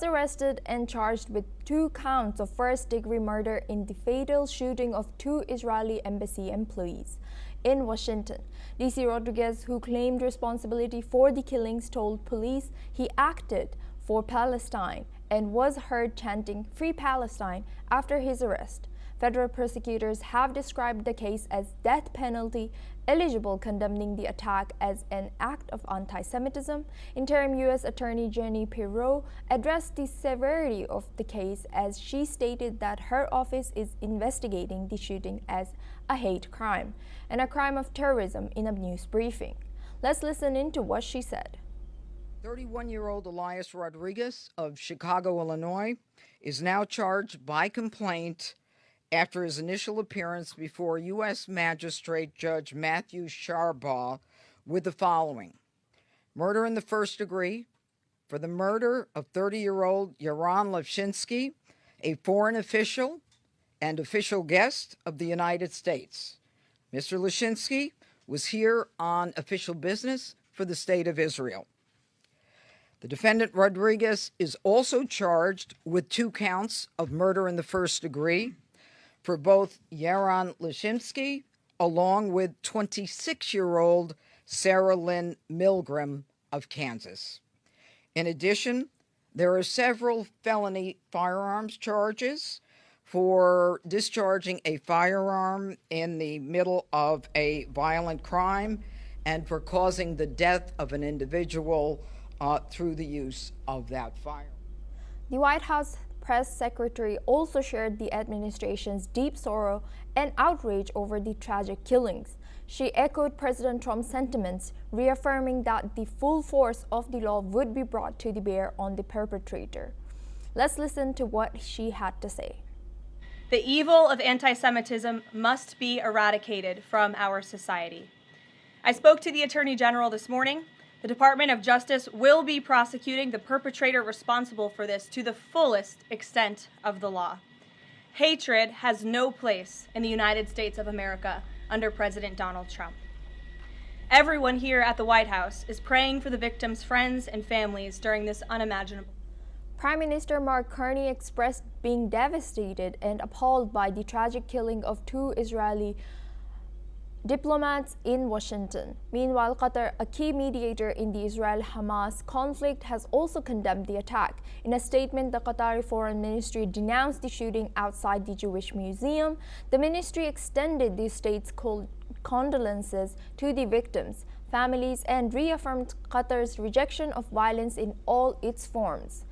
was arrested and charged with 2 counts of first-degree murder in the fatal shooting of 2 Israeli embassy employees in Washington. DC Rodriguez, who claimed responsibility for the killings, told police he acted for Palestine and was heard chanting "Free Palestine" after his arrest. Federal prosecutors have described the case as death penalty eligible, condemning the attack as an act of anti-Semitism. Interim U.S. Attorney Jenny Pirro addressed the severity of the case as she stated that her office is investigating the shooting as a hate crime and a crime of terrorism in a news briefing. Let's listen into what she said. 31-year-old Elias Rodriguez of Chicago, Illinois, is now charged by complaint after his initial appearance before U.S. Magistrate Judge Matthew Sharbaugh with the following: murder in the first degree for the murder of 30-year-old Yaron Levshinsky, a foreign official and official guest of the United States. Mr. Levshinsky was here on official business for the State of Israel. The defendant Rodriguez is also charged with 2 counts of murder in the first degree for both Yaron Levshinsky along with 26-year-old Sarah Lynn Milgram of Kansas. In addition, there are several felony firearms charges for discharging a firearm in the middle of a violent crime and for causing the death of an individual through the use of that firearm. The White House press secretary also shared the administration's deep sorrow and outrage over the tragic killings. She echoed President Trump's sentiments, reaffirming that the full force of the law would be brought to bear on the perpetrator. Let's listen to what she had to say. The evil of anti-Semitism must be eradicated from our society. I spoke to the Attorney General this morning. The Department of Justice will be prosecuting the perpetrator responsible for this to the fullest extent of the law. Hatred has no place in the United States of America under President Donald Trump. Everyone here at the White House is praying for the victims' friends and families during this unimaginable. Prime Minister Mark Carney expressed being devastated and appalled by the tragic killing of 2 Israeli diplomats in Washington. Meanwhile, Qatar, a key mediator in the Israel-Hamas conflict, has also condemned the attack. In a statement, the Qatari Foreign Ministry denounced the shooting outside the Jewish Museum. The ministry extended the state's condolences to the victims' families and reaffirmed Qatar's rejection of violence in all its forms.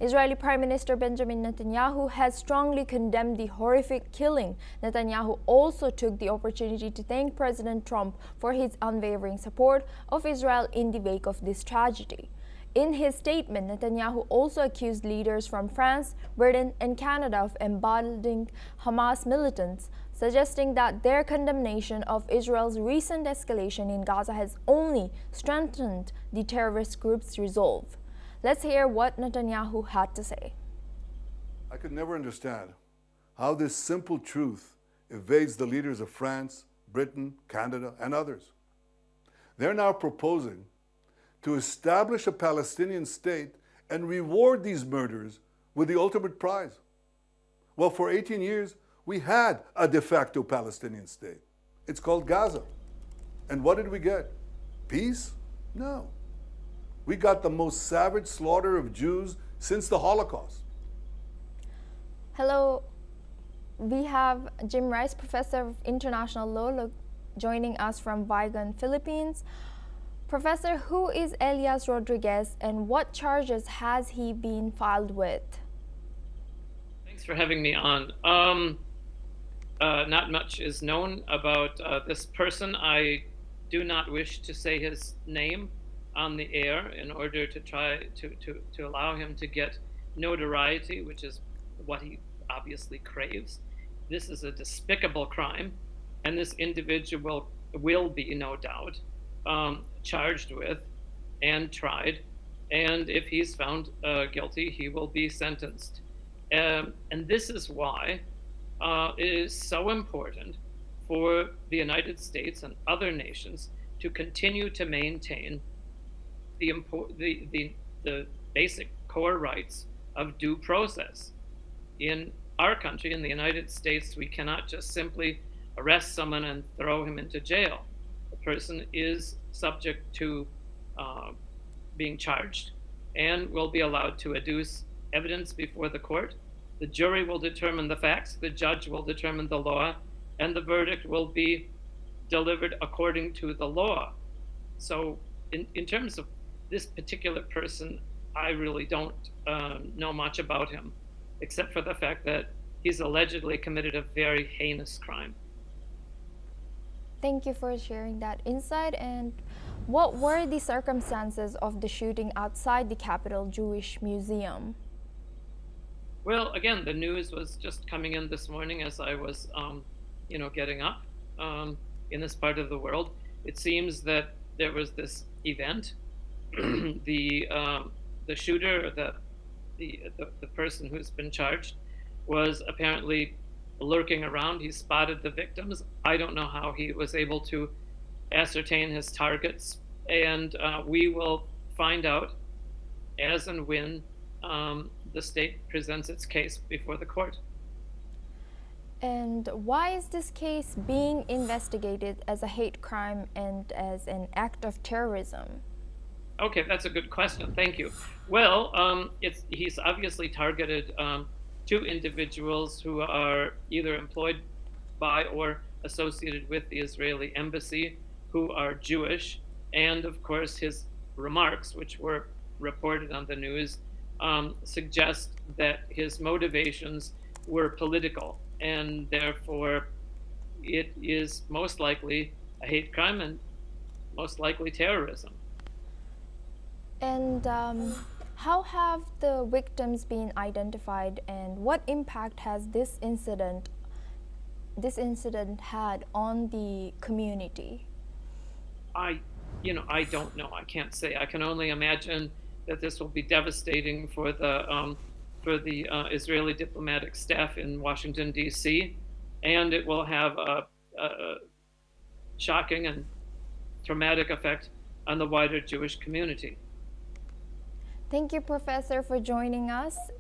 Israeli Prime Minister Benjamin Netanyahu has strongly condemned the horrific killing. Netanyahu also took the opportunity to thank President Trump for his unwavering support of Israel in the wake of this tragedy. In his statement, Netanyahu also accused leaders from France, Britain, and Canada of emboldening Hamas militants, suggesting that their condemnation of Israel's recent escalation in Gaza has only strengthened the terrorist group's resolve. Let's hear what Netanyahu had to say. I could never understand how this simple truth evades the leaders of France, Britain, Canada, and others. They're now proposing to establish a Palestinian state and reward these murderers with the ultimate prize. Well, for 18 years, we had a de facto Palestinian state. It's called Gaza. And what did we get? Peace? No. We got the most savage slaughter of Jews since the Holocaust. Hello, we have Jim Rice, Professor of International Law, joining us from Vigan, Philippines. Professor, who is Elias Rodriguez and what charges has he been filed with? Thanks for having me on. Not much is known about this person. I do not wish to say his name on the air in order to try to allow him to get notoriety, which is what he obviously craves. This is a despicable crime, and this individual will be, no doubt, charged with and tried, and if he's found guilty, he will be sentenced. And this is why it is so important for the United States and other nations to continue to maintain the basic core rights of due process. In our country, in the United States, we cannot just simply arrest someone and throw him into jail. The person is subject to being charged and will be allowed to adduce evidence before the court. The jury will determine the facts, the judge will determine the law, and the verdict will be delivered according to the law. So in terms of this particular person, I really don't know much about him, except for the fact that he's allegedly committed a very heinous crime. Thank you for sharing that insight. And what were the circumstances of the shooting outside the Capitol Jewish Museum? Well, again, the news was just coming in this morning as I was, getting up in this part of the world. It seems that there was this event. The shooter, the person who's been charged, was apparently lurking around. He spotted the victims. I don't know how he was able to ascertain his targets, and we will find out as and when the state presents its case before the court. And why is this case being investigated as a hate crime and as an act of terrorism? Okay, that's a good question. Thank you. Well, he's obviously targeted two individuals who are either employed by or associated with the Israeli embassy, who are Jewish, and of course his remarks, which were reported on the news, suggest that his motivations were political, and therefore it is most likely a hate crime and most likely terrorism. And how have the victims been identified, and what impact has this incident had on the community? I don't know. I can't say. I can only imagine that this will be devastating for the Israeli diplomatic staff in Washington, D.C., and it will have a shocking and traumatic effect on the wider Jewish community. Thank you, Professor, for joining us.